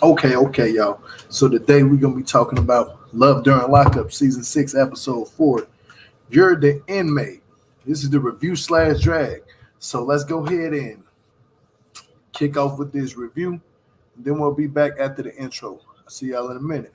Okay, y'all. So today we're gonna be talking about Love During Lockup, season 6, episode 4. You're the inmate. This is the review / drag. So let's go ahead and kick off with this review. Then we'll be back after the intro. I'll see y'all in a minute.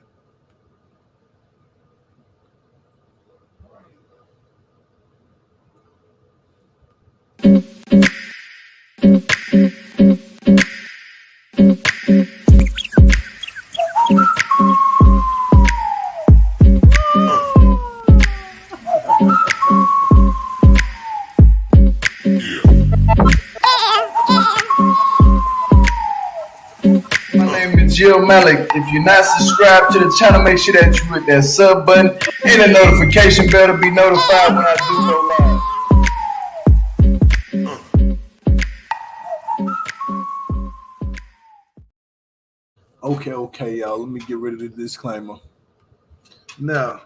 Jill Malik. If you're not subscribed to the channel, make sure that you hit that sub button and the notification bell to be notified when I do go live. Okay, y'all. Let me get rid of the disclaimer. Now,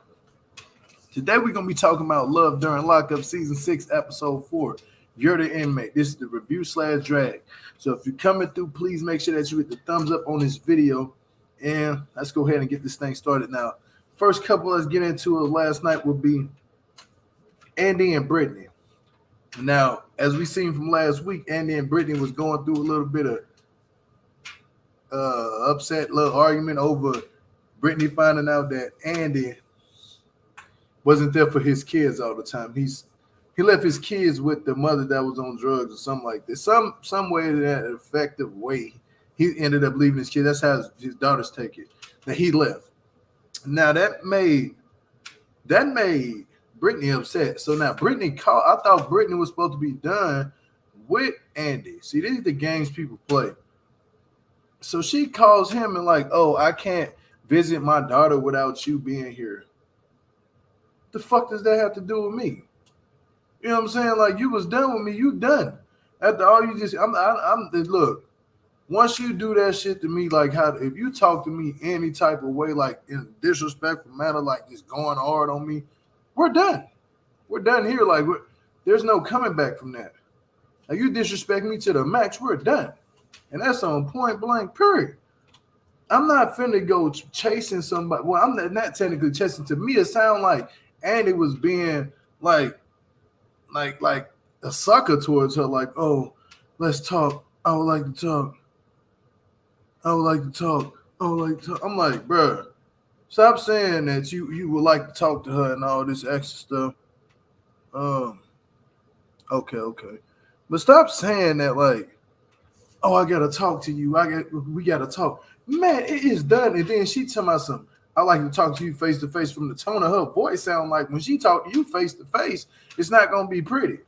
today we're going to be talking about Love During Lockup, season 6, episode 4. You're the inmate. This is the review / drag. So if you're coming through, please make sure that you hit the thumbs up on this video. And let's go ahead and get this thing started now. First couple let's get into it last night will be Andy and Brittany. Now, as we seen from last week, Andy and Brittany was going through a little bit of upset, little argument over Brittany finding out that Andy wasn't there for his kids all the time. He left his kids with the mother that was on drugs or something like this. Some way, that effective way, he ended up leaving his kids. That's how his daughters take it, that he left. Now, that made Brittany upset. So now Brittany called. I thought Brittany was supposed to be done with Andy. See, these are the games people play. So she calls him and like, oh, I can't visit my daughter without you being here. The fuck does that have to do with me? You know what I'm saying? Like, you was done with me. You done. After all, you just, look, once you do that shit to me, like, if you talk to me any type of way, like in a disrespectful manner, like just going hard on me, we're done. We're done here. Like, there's no coming back from that. Like, you disrespect me to the max, we're done. And that's on point blank, period. I'm not finna go chasing somebody. Well, I'm not technically chasing. To me, it sound like Andy was being like a sucker towards her, like, oh, let's talk. I would like to talk. I would like to talk. I would like to talk. I'm like, bruh, stop saying that you would like to talk to her and all this extra stuff. Okay. But stop saying that, like, oh, I gotta talk to you. We gotta talk. Man, it is done. And then she tell me something. I like to talk to you face to face. From the tone of her voice, sound like when she talk to you face to face, it's not gonna be pretty.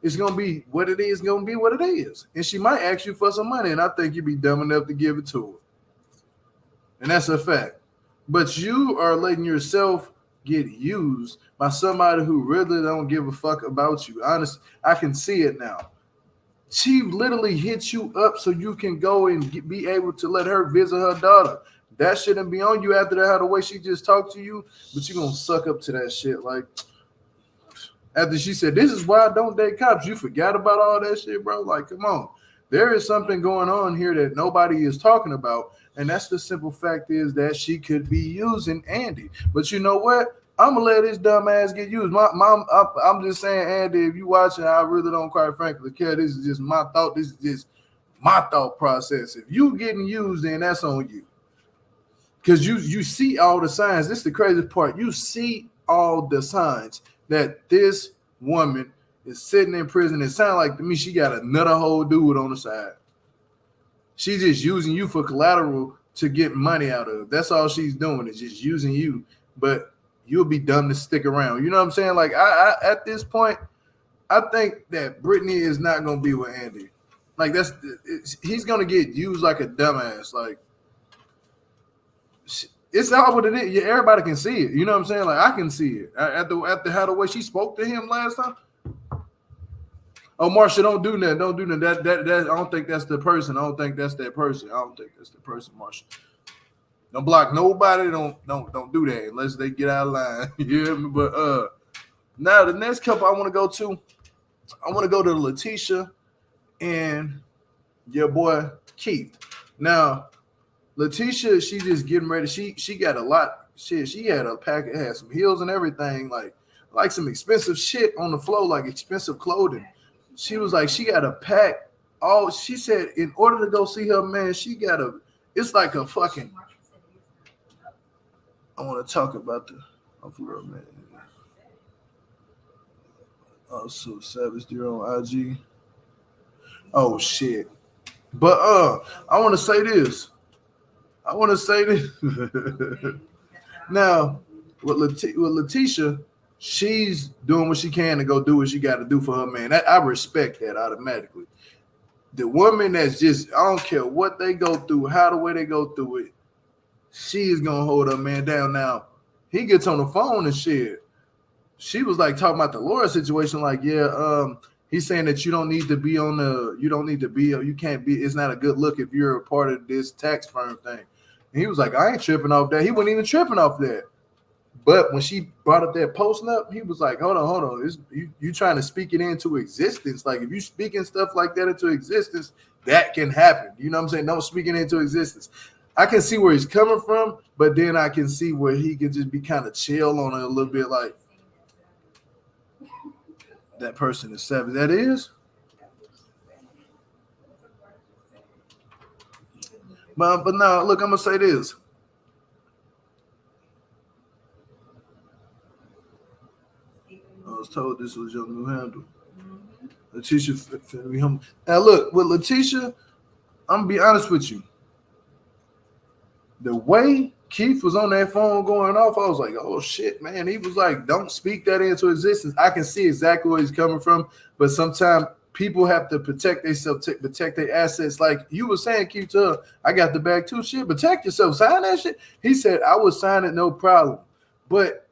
It's gonna be what it is. Gonna be what it is. And she might ask you for some money, and I think you'd be dumb enough to give it to her. And that's a fact. But you are letting yourself get used by somebody who really don't give a fuck about you. Honestly, I can see it now. She literally hits you up so you can go and be able to let her visit her daughter. That shouldn't be on you after that, how the way she just talked to you, but you're going to suck up to that shit. Like, after she said, this is why I don't date cops, you forgot about all that shit, bro? Like, come on. There is something going on here that nobody is talking about, and that's the simple fact is that she could be using Andy. But you know what? I'm going to let this dumb ass get used. I'm just saying, Andy, if you watching, I really don't quite frankly care. This is just my thought. This is just my thought process. If you getting used, then that's on you. Because you see all the signs. This is the craziest part. You see all the signs that this woman is sitting in prison. It sounds like to me she got another whole dude on the side. She's just using you for collateral to get money out of. That's all she's doing is just using you. But you'll be dumb to stick around. You know what I'm saying? Like, I at this point, I think that Brittany is not going to be with Andy. Like, he's going to get used like a dumbass. Like, it's all what it is. Yeah, everybody can see it. You know what I'm saying? Like, I can see it. After how the way she spoke to him last time. Oh, Marsha, don't do that. Don't do that. That I don't think that's the person. I don't think that's that person. I don't think that's the person, Marsha. Don't block nobody. Don't do that unless they get out of line. You hear me? But now the next couple I want to go to Leticia and your boy Keith. Now, Leticia, she just getting ready. She got a lot. Shit, she had a packet, had some heels and everything, like some expensive shit on the floor, like expensive clothing. She was like, she got a pack. Oh, she said, in order to go see her man, she got a. It's like a fucking. I want to talk about the. Oh, for real, man. Oh, so Savage dear on IG. Oh shit. But I want to say this. Now, with Leticia, she's doing what she can to go do what she got to do for her man. I respect that automatically. The woman that's just, I don't care what they go through, how the way they go through it, she is gonna hold her man down. Now, he gets on the phone and shit. She was like talking about the Laura situation, like, he's saying that you don't need to be you can't be, it's not a good look if you're a part of this tax firm thing. And he was like, I ain't tripping off that. He wasn't even tripping off that. But when she brought up that posting up, he was like, hold on. You trying to speak it into existence. Like, if you speaking stuff like that into existence, that can happen. You know what I'm saying? Don't speak it into existence. I can see where he's coming from, but then I can see where he can just be kind of chill on it a little bit, like, that person is savage. That is. But now, look, I'm going to say this. I was told this was your new handle. Leticia finna be humble. Now, look, with Leticia, I'm going to be honest with you. The way Keith was on that phone going off, I was like, oh, shit, man. He was like, don't speak that into existence. I can see exactly where he's coming from, but sometimes people have to protect themselves, protect their assets. Like you were saying, Keith, to her, I got the bag too. Shit, protect yourself. Sign that shit. He said, I would sign it, no problem. But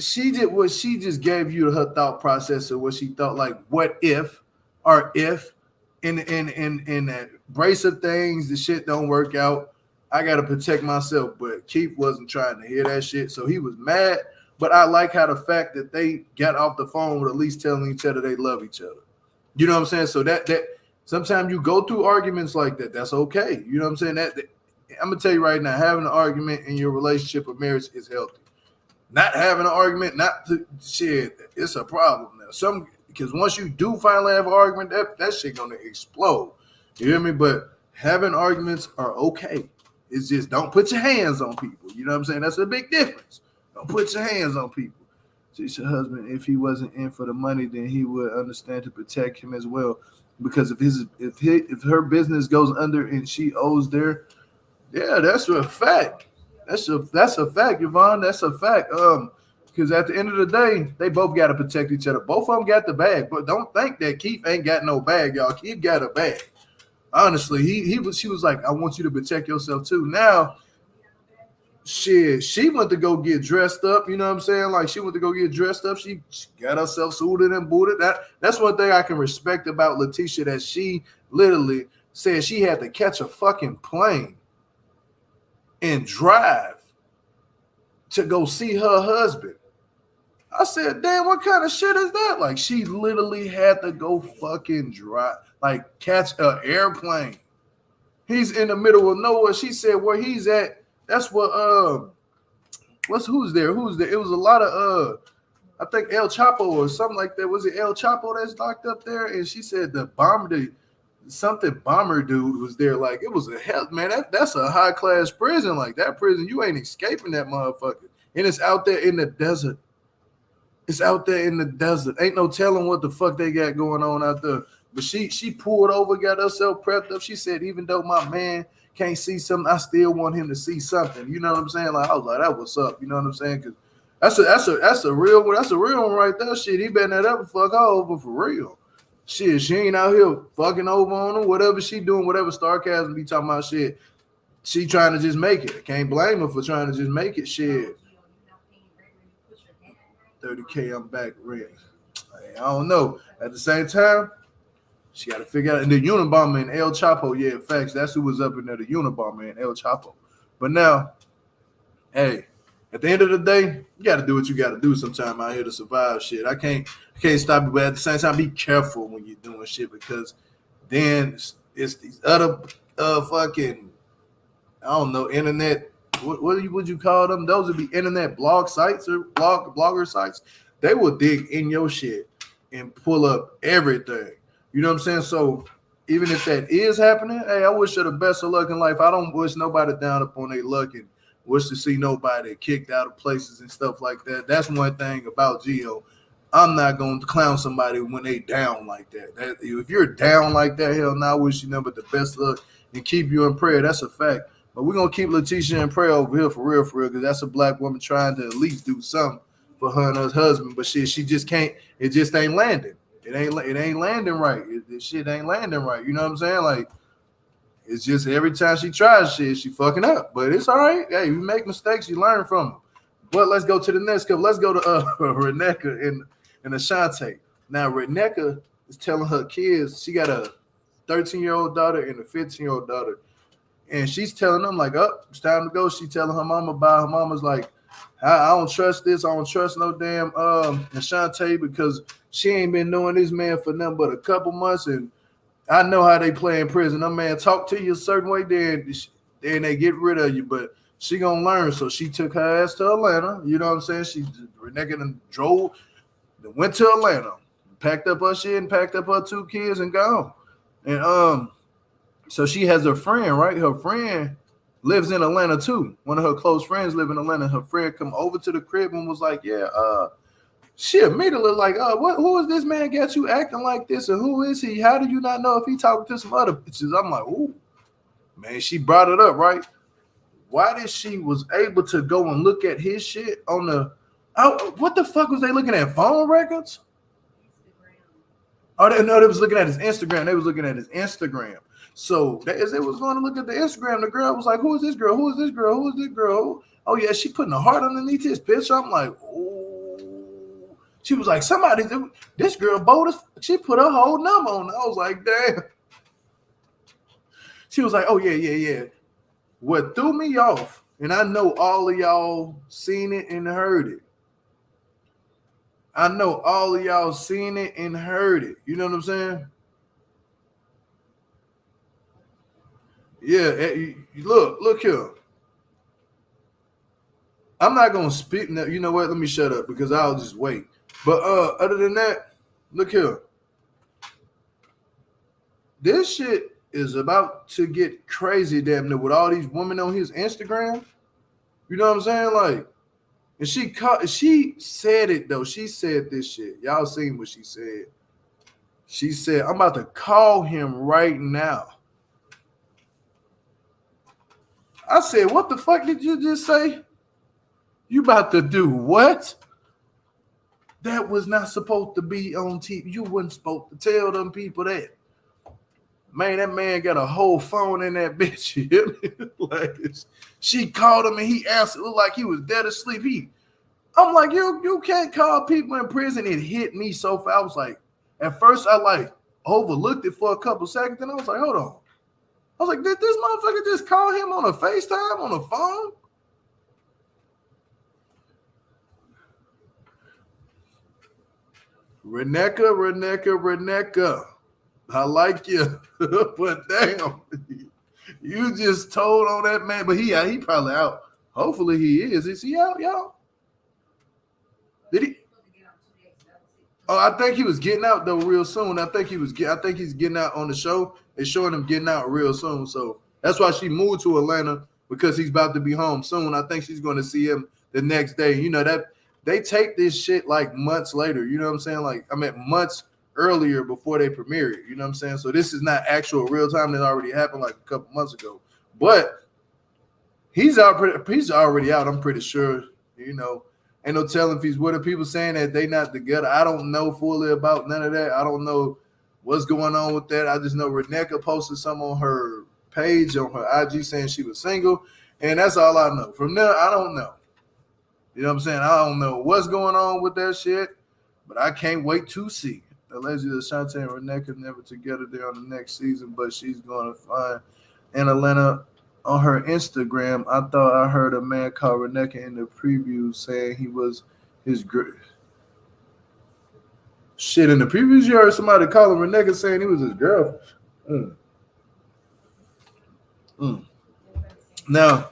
she did what she just gave you her thought process of what she thought, like, what if, or if in that brace of things, the shit don't work out, I got to protect myself. But Keith wasn't trying to hear that shit, so he was mad. But I like how the fact that they got off the phone with at least telling each other they love each other. You know what I'm saying? So that sometimes you go through arguments like that. That's okay. You know what I'm saying? That I'm gonna tell you right now, having an argument in your relationship or marriage is healthy. Not having an argument, shit, it's a problem now. Because once you do finally have an argument, that shit gonna explode. You hear me? But having arguments are okay. It's just don't put your hands on people. You know what I'm saying? That's a big difference. Don't put your hands on people. She's your husband. If he wasn't in for the money, then he would understand to protect him as well. Because if her business goes under and she owes there, yeah, that's a fact. That's a fact, Yvonne. That's a fact. Because at the end of the day, they both got to protect each other. Both of them got the bag, but don't think that Keith ain't got no bag, y'all. Keith got a bag. Honestly, she was like, I want you to protect yourself too. Now, shit, she went to go get dressed up. You know what I'm saying? Like, she went to go get dressed up. She got herself suited and booted. That's one thing I can respect about Leticia, that she literally said she had to catch a fucking plane and drive to go see her husband. I said, damn, what kind of shit is that? Like, she literally had to go fucking drive, like, catch an airplane. He's in the middle of nowhere. She said where he's at, that's what who's there? It was a lot of I think El Chapo or something like that. Was it El Chapo that's locked up there? And she said the bomber dude was there. Like, it was a hell, man. That's a high class prison. Like, that prison, you ain't escaping that motherfucker. And it's out there in the desert. It's out there in the desert. Ain't no telling what the fuck they got going on out there. But she pulled over, got herself prepped up. She said, even though my man can't see something, I still want him to see something. You know what I'm saying? Like, I was like, that what's up. You know what I'm saying? Because that's a real one right there. Shit, he betting that up and fuck her over for real. Shit, she ain't out here fucking over on him. Whatever she doing, whatever sarcasm be talking about, shit, she trying to just make it. I can't blame her for trying to just make it. Shit. 30K, I'm back rent. I don't know. At the same time, she got to figure out. And the Unabomber and El Chapo, yeah, facts. That's who was up in there, the Unabomber and El Chapo. But now, hey, at the end of the day, you got to do what you got to do sometime out here to survive shit. I can't stop you, but at the same time, be careful when you're doing shit, because then it's these other fucking I don't know, internet. What would you call them? Those would be internet blog sites or blogger sites. They will dig in your shit and pull up everything. You know what I'm saying? So even if that is happening, hey, I wish her the best of luck in life. I don't wish nobody down upon their luck and wish to see nobody kicked out of places and stuff like that. That's one thing about Gio. I'm not going to clown somebody when they down like that. If you're down like that, hell no, I wish you nothing but the best luck and keep you in prayer. That's a fact. But we're going to keep Leticia in prayer over here for real, because that's a black woman trying to at least do something for her and her husband. But she just can't. It just ain't landing. It ain't landing right. This shit ain't landing right. You know what I'm saying? Like, it's just every time she tries shit, she fucking up. But it's all right. Hey, you make mistakes, you learn from them. But let's go to the next couple. Let's go to Reneka and Ashante. Now, Reneka is telling her kids, she got a 13-year-old daughter and a 15-year-old daughter. And she's telling them, like, oh, it's time to go. She telling her mama about. Her mama's like, I don't trust this. I don't trust no damn Ashante, because she ain't been knowing this man for nothing but a couple months. And I know how they play in prison. That man talk to you a certain way, then they get rid of you. But she gonna learn. So she took her ass to Atlanta. You know what I'm saying? Reneka and drove, went to Atlanta, packed up her shit and packed up her 2 kids and gone. And so she has a friend, right? Her friend lives in Atlanta too. One of her close friends live in Atlanta. Her friend come over to the crib and was like, yeah, she immediately like, who is this man got you acting like this? And who is he? How do you not know if he talking to some other bitches? I'm like, ooh, man, she brought it up, right? Why did she was able to go and look at his shit on the, what the fuck was they looking at? Phone records? Oh, they was looking at his Instagram. They was looking at his Instagram. So as they was going to look at the Instagram, the girl was like, who is this girl? Who is this girl? Who is this girl? Oh, yeah, she putting a heart underneath his picture. I'm like, oh. She was like, this girl bold as, she put her whole number on it. I was like, damn. She was like, oh, yeah. What threw me off, and I know all of y'all seen it and heard it. I know all of y'all seen it and heard it. You know what I'm saying? Yeah, look here. I'm not gonna speak now. You know what? Let me shut up because I'll just wait. But other than that, look here. This shit is about to get crazy, damn near, with all these women on his Instagram. You know what I'm saying? Like, and she said it though. She said this shit. Y'all seen what she said. She said, I'm about to call him right now. I said, what the fuck did you just say? You about to do what? That was not supposed to be on TV. You wasn't supposed to tell them people that. Man, that man got a whole phone in that bitch. Like, she called him and he answered. It looked like he was dead asleep. I'm like, you can't call people in prison. It hit me so fast. I was like, at first I like overlooked it for a couple seconds. And I was like, hold on. I was like, did this motherfucker just call him on a FaceTime on a phone? Reneka. I like you. But damn, you just told on that man. But he probably out. Hopefully he is. Is he out, y'all? Did he? Oh, I think he was getting out though real soon. I think he's getting out on the show. They're showing him getting out real soon. So that's why she moved to Atlanta, because he's about to be home soon. I think she's going to see him the next day. You know that they take this shit like months later. You know what I'm saying? Like, I mean, months earlier before they premiere it. You know what I'm saying? So this is not actual real time. That already happened like a couple months ago. But he's already out. I'm pretty sure. You know. Ain't no telling if he's with her. People saying that they not together. I don't know fully about none of that. I don't know what's going on with that. I just know Reneka posted some on her page, on her IG, saying she was single. And that's all I know. From there, I don't know. You know what I'm saying? I don't know what's going on with that shit, but I can't wait to see. Allegedly, Ashante and Reneka never together there on the next season, but she's going to find in Atlanta. On her Instagram, I thought I heard a man call Reneka in the preview saying he was his shit. In the previews, you heard somebody calling Reneka saying he was his girlfriend. Now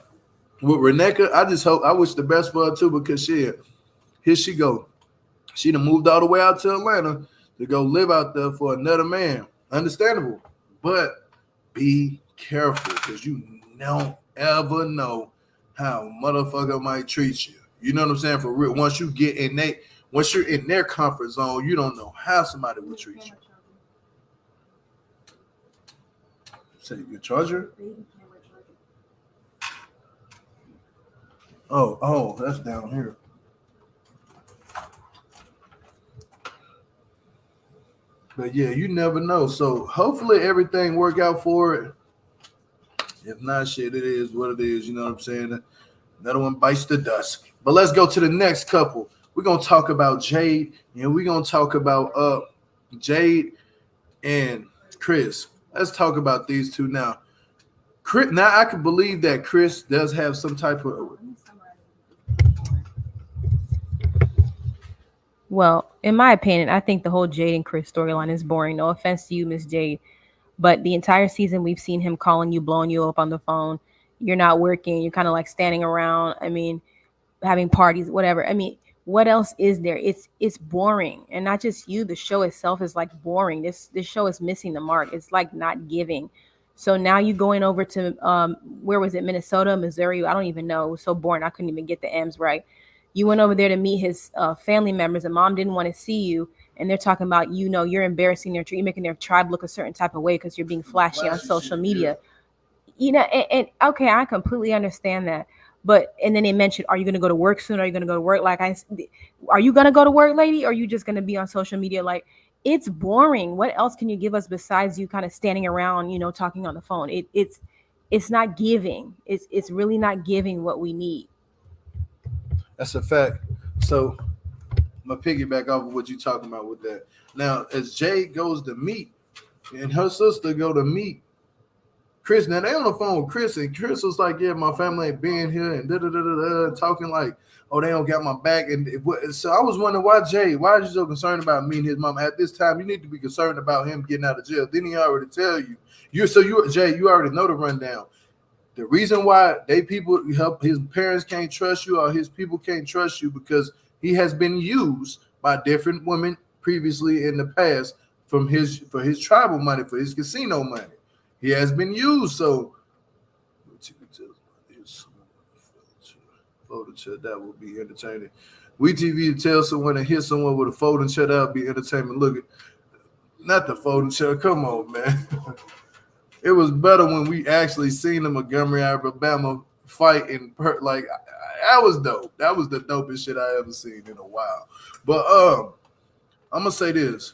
with Reneka, I wish the best for her too, because here she go. She done moved all the way out to Atlanta to go live out there for another man. Understandable. But be careful, because you don't ever know how a motherfucker might treat you. You know what I'm saying? For real. Once you're in their comfort zone, you don't know how somebody will treat you. Say your charger? Oh, that's down here. But yeah, you never know. So hopefully everything work out for it. If not, shit, it is what it is. You know what I'm saying? Another one bites the dust. But let's go to the next couple. We're gonna talk about Jade, and we're gonna talk about Jade and Chris. Let's talk about these two now. Chris, now I can believe that Chris does have some type of. Well, in my opinion, I think the whole Jade and Chris storyline is boring. No offense to you, Miss Jade, but the entire season we've seen him calling you, blowing you up on the phone. You're not working. You're kind of like standing around. I mean, having parties, whatever. I mean, what else is there? It's boring, and not just you. The show itself is like boring. This show is missing the mark. It's like not giving. So now you going over to where was it? Minnesota, Missouri? I don't even know. It was so boring. I couldn't even get the M's right. You went over there to meet his family members, and mom didn't want to see you. And they're talking about, you're embarrassing their tribe, you're making their tribe look a certain type of way because you're being flashy on social media. Yeah. And okay, I completely understand that. But, and then they mentioned, are you going to go to work soon? Are you going to go to work? Are you going to go to work, lady? Or are you just going to be on social media? Like, it's boring. What else can you give us besides you kind of standing around, talking on the phone? It's not giving. It's really not giving what we need. That's a fact. So I'm gonna piggyback off of what you're talking about with that. Now, as Jade goes to meet, and her sister go to meet Chris. Now they on the phone with Chris, and Chris was like, "Yeah, my family ain't being here," and talking like, "Oh, they don't got my back." And so I was wondering, why are you so concerned about meeting his mom at this time? You need to be concerned about him getting out of jail. Didn't he already tell you? Jade, you already know the rundown. The reason why his parents can't trust you, or his people can't trust you, because he has been used by different women previously in the past for his tribal money, for his casino money. He has been used. So folding chair, that would be entertaining. WETV tell someone to hit someone with a folding chair, that would be entertainment. Look at not the folding chair. Come on, man. It was better when we actually seen the Montgomery, Alabama fight in that was dope. That was the dopest shit I ever seen in a while. But I'm gonna say this.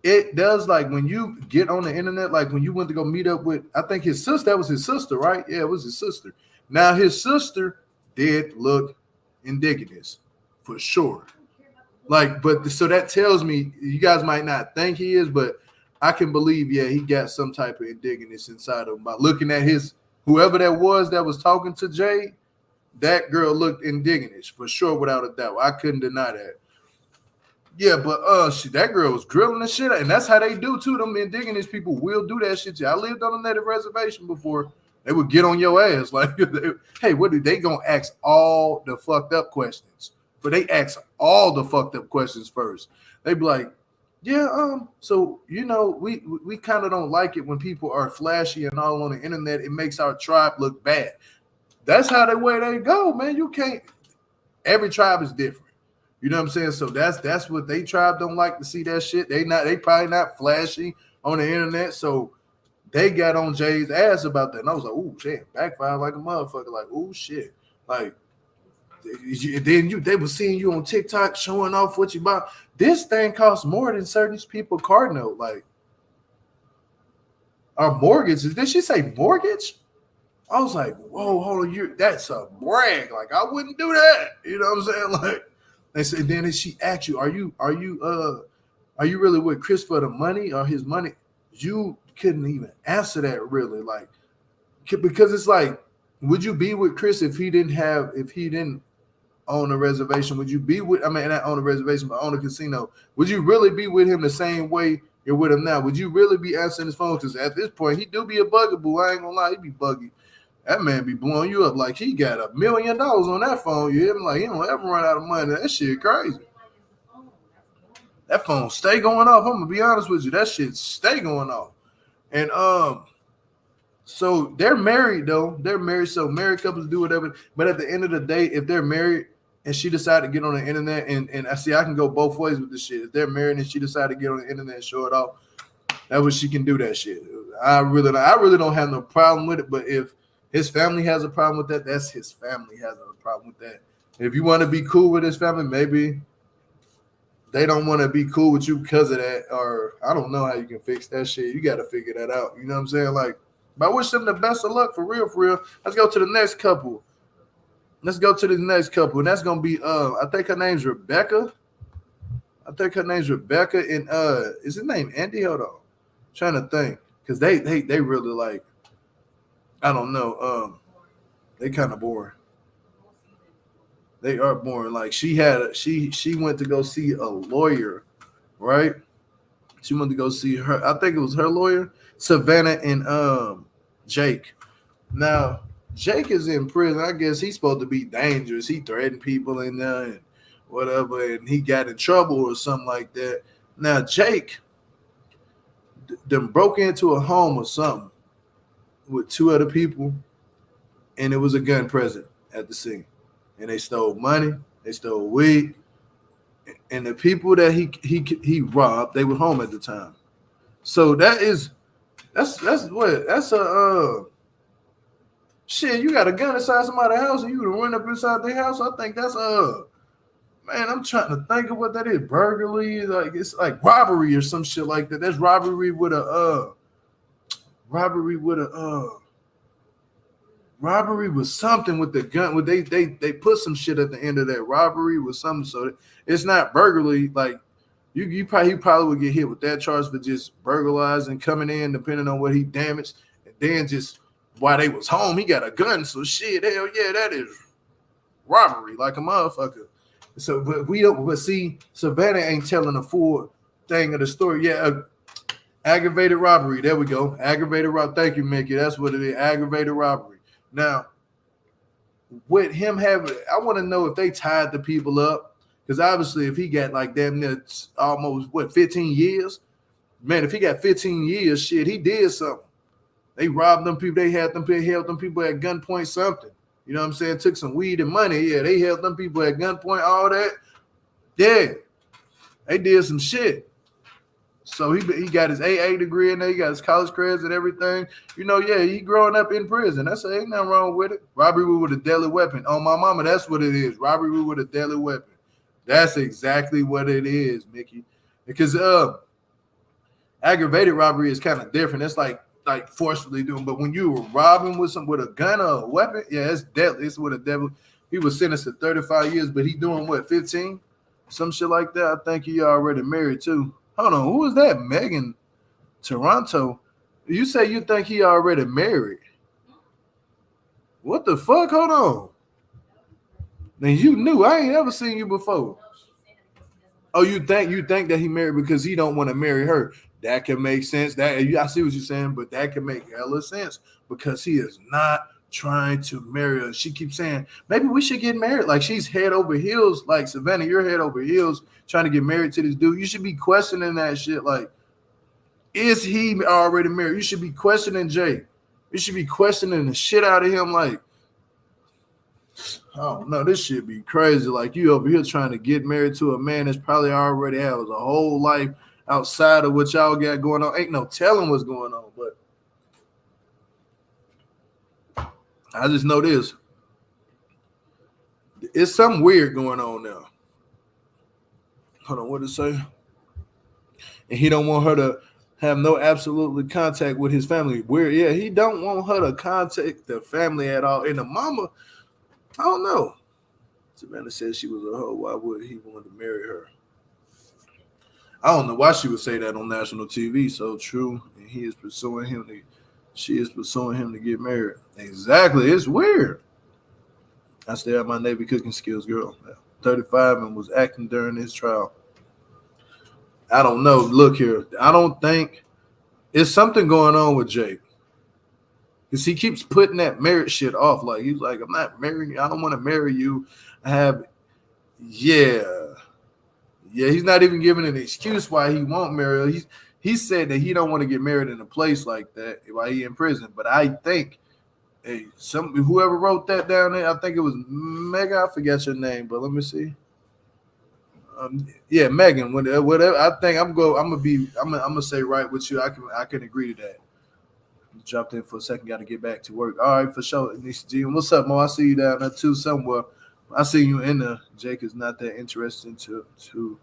It does, like, when you get on the internet, like when you went to go meet up with, I think his sister, that was his sister, right? Yeah, it was his sister. Now his sister did look indigenous for sure. So that tells me, you guys might not think he is, but I can believe, yeah, he got some type of indigenous inside of him. By looking at whoever that was talking to Jay, that girl looked indigenous for sure, without a doubt. I couldn't deny that. Yeah, but that girl was grilling the shit out, and that's how they do too. Them indigenous people will do that shit. I lived on a native reservation before. They would get on your ass like, hey, what do they gonna ask all the fucked up questions? But they ask all the fucked up questions first. They be like, yeah, so we kind of don't like it when people are flashy and all on the internet. It makes our tribe look bad. That's how they go, man. You can't. Every tribe is different. You know what I'm saying? So that's what they tribe don't like to see, that shit. They probably not flashy on the internet. So they got on Jay's ass about that. And I was like, ooh, shit, backfired like a motherfucker. Like, ooh, shit. Like, then they were seeing you on TikTok showing off what you bought. This thing costs more than certain people card note. Like, our mortgage, did she say mortgage? I was like, whoa, hold on, that's a brag. Like, I wouldn't do that. You know what I'm saying? Like, they said, then she asked you, are you really with Chris for the money or his money? You couldn't even answer that, really, like, because it's like, would you be with Chris if he didn't own a reservation? Would you be with, not own a reservation, but own a casino? Would you really be with him the same way you're with him now? Would you really be answering his phone? Because at this point, he do be a bugaboo. I ain't gonna lie, he be buggy. That man be blowing you up like he got $1 million on that phone. You hear me? Like he don't ever run out of money. That shit crazy. That phone stay going off. I'm gonna be honest with you. That shit stay going off. And so they're married though. They're married. So married couples do whatever. But at the end of the day, if they're married and she decided to get on the internet, and I see I can go both ways with this shit. If they're married and she decided to get on the internet and show it off, that was she can do that shit. I really don't have no problem with it. But if his family has a problem with that, that's his family has a problem with that. If you want to be cool with his family, maybe they don't want to be cool with you because of that, or I don't know how you can fix that shit. You got to figure that out. You know what I'm saying? Like, but I wish them the best of luck for real, for real. Let's go to the next couple. And that's gonna be I think her name's Rebecca. And is his name Andy? Hold on. I'm trying to think. Because they really like, I don't know, they kind of boring. They are boring. Like she went to go see a lawyer, right? She went to go see her, I think it was her lawyer, Savannah and Jake. Now, Jake is in prison. I guess he's supposed to be dangerous. He threatened people in there and whatever, and he got in trouble or something like that. Now, Jake them broke into a home or something with 2 other people, and it was a gun present at the scene. And they stole money, they stole weed, and the people that he robbed, they were home at the time. So that's a shit. You got a gun inside somebody's house, and you would run up inside their house. I think that's man, I'm trying to think of what that is. Burglary, like it's like robbery or some shit like that. That's robbery with something with the gun. They put some shit at the end of that. Robbery with something, so it's not burglary. Like he probably would get hit with that charge for just burglarizing, coming in, depending on what he damaged, and then just while they was home, he got a gun. So shit, hell yeah, that is robbery like a motherfucker. So, but see, Savannah ain't telling the full thing of the story. Yeah, aggravated robbery. There we go. Aggravated robbery. Thank you, Mickey. That's what it is. Aggravated robbery. Now, with him having, I want to know if they tied the people up, because obviously, if he got like damn near almost 15 years, man. If he got 15 years, shit, he did something. They robbed them people. They held them people at gunpoint. Something. You know what I'm saying? Took some weed and money. Yeah, they held them people at gunpoint, all that. Yeah, they did some shit. So he got his AA degree in there. He got his college credits and everything. You know, yeah, he growing up in prison. That's ain't nothing wrong with it. Robbery with a deadly weapon. On my mama, that's what it is. Robbery with a deadly weapon. That's exactly what it is, Mickey. Because aggravated robbery is kind of different. It's like forcefully doing, but when you were robbing with a gun or a weapon, yeah, it's deadly. It's with a devil. He was sentenced to 35 years, but he doing what, 15? Some shit like that. I think he already married too. Hold on, who is that? Megan Toronto. You say you think he already married? What the fuck? Hold on. Now you knew. I ain't ever seen you before. Oh, you think that he married because he don't want to marry her? That can make sense. That I see what you're saying, but that can make hella sense because he is not trying to marry her. She keeps saying, maybe we should get married. Like she's head over heels. Like Savannah, you're head over heels trying to get married to this dude. You should be questioning that shit. Like, is he already married? You should be questioning Jake. You should be questioning the shit out of him. Like, I don't know. This shit be crazy. Like you over here trying to get married to a man that's probably already has a whole life outside of what y'all got going on. Ain't no telling what's going on, but I just know this. It's something weird going on now. Hold on, what did it say? And he don't want her to have no absolutely contact with his family. Weird, yeah, he don't want her to contact the family at all. And the mama, I don't know. Savannah said she was a hoe. Why would he want to marry her? I don't know why she would say that on national TV. So true. And she is pursuing him to get married. Exactly. It's weird. I still have my Navy cooking skills, girl. 35 and was acting during his trial. I don't know. Look here. I don't think it's something going on with Jake. Because he keeps putting that marriage shit off. Like, he's like, I'm not marrying you. I don't want to marry you. I have, yeah. Yeah, he's not even giving an excuse why he won't marry her. He said that he don't want to get married in a place like that while he in prison. But I think whoever wrote that down there, I think it was Megan. I forget your name, but let me see. Yeah, Megan. Whatever. I think I'm gonna say right with you. I can agree to that. Dropped in for a second. Got to get back to work. All right, for sure. Nisha G. What's up, Mo? I see you down there too somewhere. I see you in there. Jake is not that interested to.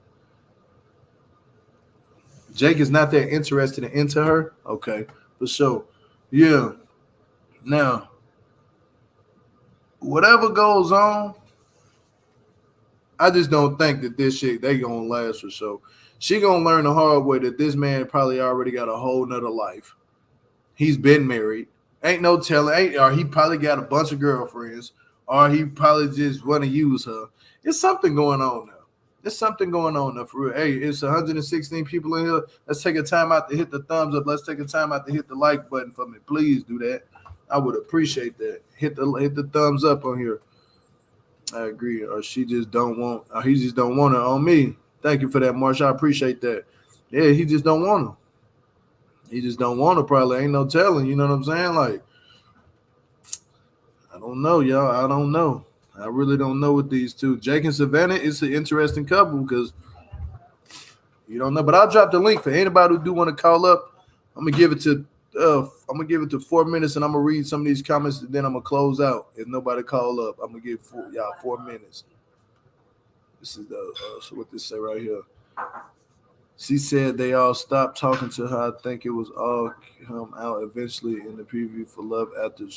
Jake is not that interested into her. Okay, for sure. Yeah. Now, whatever goes on, I just don't think that this shit they gonna last for sure. She gonna learn the hard way that this man probably already got a whole nother life. He's been married. Ain't no telling. Or he probably got a bunch of girlfriends, or he probably just want to use her. There's something going on now. There's something going on now for real. Hey, it's 116 people in here. Let's take a time out to hit the thumbs up. Let's take a time out to hit the like button for me. Please do that. I would appreciate that. Hit the thumbs up on here. I agree. Or he just don't want her on me. Thank you for that, Marsha. I appreciate that. Yeah, he just don't want her. He just don't want her, probably. Ain't no telling. You know what I'm saying? Like, I don't know, y'all. I don't know. I really don't know with these two. Jake and Savannah is an interesting couple because you don't know. But I'll drop the link for anybody who do want to call up. I'm gonna give it to 4 minutes, and I'm gonna read some of these comments, and then I'm gonna close out. If nobody call up, I'm gonna give y'all 4 minutes. This is so what this say right here. She said they all stopped talking to her. I think it was all come out eventually in the preview for Love After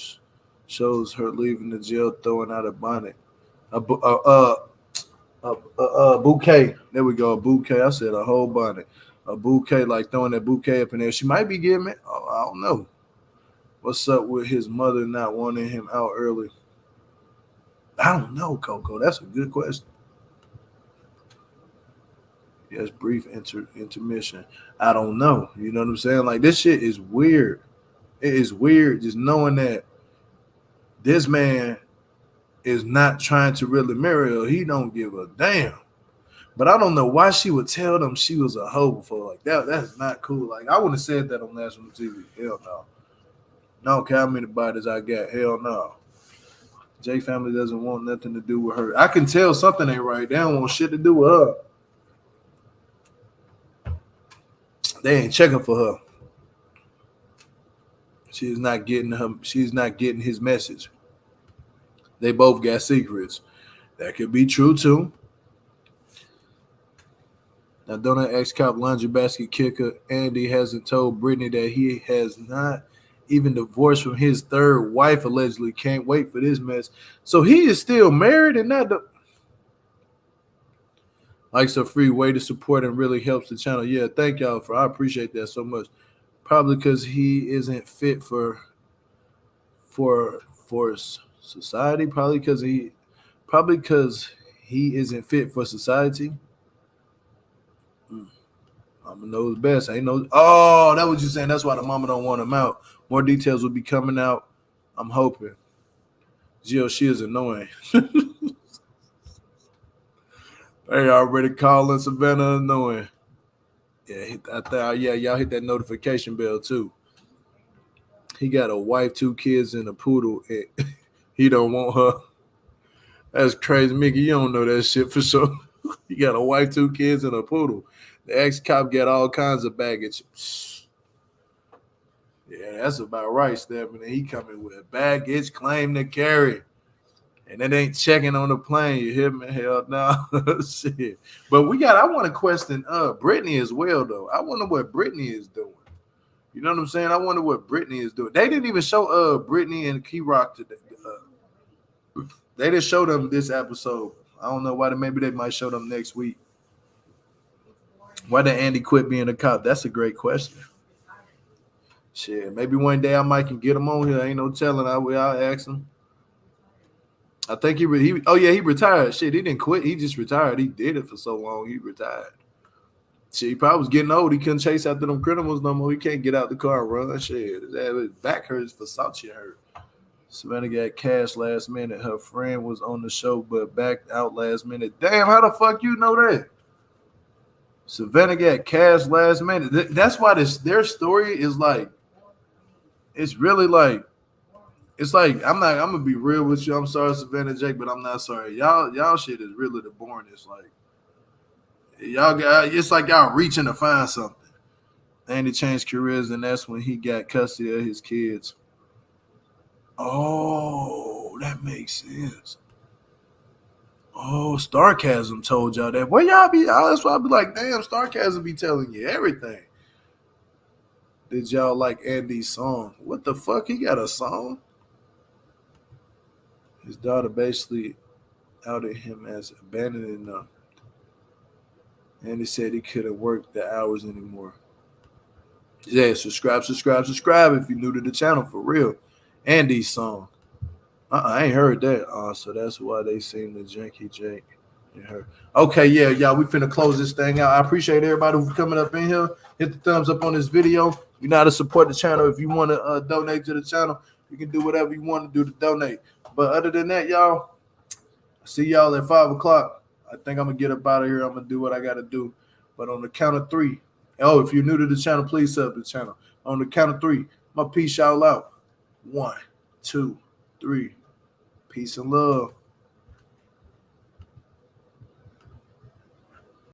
shows her leaving the jail, throwing out a bonnet, a bouquet. There we go, a bouquet. I said a whole bonnet, a bouquet, like throwing that bouquet up in there. She might be giving it. Oh, I don't know. What's up with his mother not wanting him out early? I don't know, Coco. That's a good question. Yes, brief intermission. I don't know. You know what I'm saying? Like, this shit is weird. It is weird just knowing that this man is not trying to really marry her. He don't give a damn. But I don't know why she would tell them she was a hoe before. Like, that's not cool. Like, I wouldn't have said that on national TV. Hell no. I don't care how many bodies I got. Hell no. Jay family doesn't want nothing to do with her. I can tell something ain't right. They don't want shit to do with her. They ain't checking for her. She's not getting his message. They both got secrets. That could be true too. Now, Donut ex-cop laundry basket kicker Andy hasn't told Brittany that he has not even divorced from his third wife, allegedly. Can't wait for this mess. So he is still married and not the... Likes a free way to support and really helps the channel. Yeah, thank y'all I appreciate that so much. Probably because he isn't fit for society. Probably because he isn't fit for society. Mama knows best. Ain't no. Oh, that what you saying? That's why the mama don't want him out. More details will be coming out. I'm hoping. Jill, she is annoying. They already calling Savannah annoying. Yeah, y'all hit that notification bell too. He got a wife, 2 kids, and a poodle, and he don't want her. That's crazy, Mickey. You don't know that shit for sure. He got a wife, 2 kids, and a poodle. The ex-cop got all kinds of baggage. Yeah, that's about right, Stephanie. He coming with baggage, claim to carry. And it ain't checking on the plane. You hear me? Hell no. Shit. But I want to question Brittany as well, though. I wonder what Brittany is doing. You know what I'm saying? I wonder what Brittany is doing. They didn't even show Brittany and Key Rock today. They didn't show them this episode. I don't know why. Maybe they might show them next week. Why did Andy quit being a cop? That's a great question. Shit, maybe one day I might can get him on here. Ain't no telling. I'll ask him. I think he retired. Shit, he didn't quit. He just retired. He did it for so long. He retired. Shit, he probably was getting old. He couldn't chase after them criminals no more. He can't get out the car and run. Shit, his back hurts. Versace hurt. Savannah got cash last minute. Her friend was on the show but backed out last minute. Damn, how the fuck you know that? Savannah got cash last minute. That's why their story is like, it's really like, it's like I'm gonna be real with you. I'm sorry, Savannah and Jake, but I'm not sorry. Y'all shit is really the boringest. Like it's like y'all reaching to find something. And he changed careers, and that's when he got custody of his kids. Oh, that makes sense. Oh, Starcasm told y'all that. Well, y'all be, that's why I be like, damn, Starcasm be telling you everything. Did y'all like Andy's song? What the fuck? He got a song? His daughter basically outed him as abandoning them. And he said he couldn't work the hours anymore. Yeah, subscribe if you're new to the channel, for real. Andy's song. I ain't heard that. So that's why they sing the Janky Jake. Okay, yeah, y'all, we finna close this thing out. I appreciate everybody who's coming up in here. Hit the thumbs up on this video. You know how to support the channel. If you want to donate to the channel, you can do whatever you want to do to donate. But other than that, y'all, see y'all at 5 o'clock. I think I'm going to get up out of here. I'm going to do what I got to do. But on the count of 3, if you're new to the channel, please sub to the channel. On the count of 3, my peace y'all out. 1, 2, 3. Peace and love.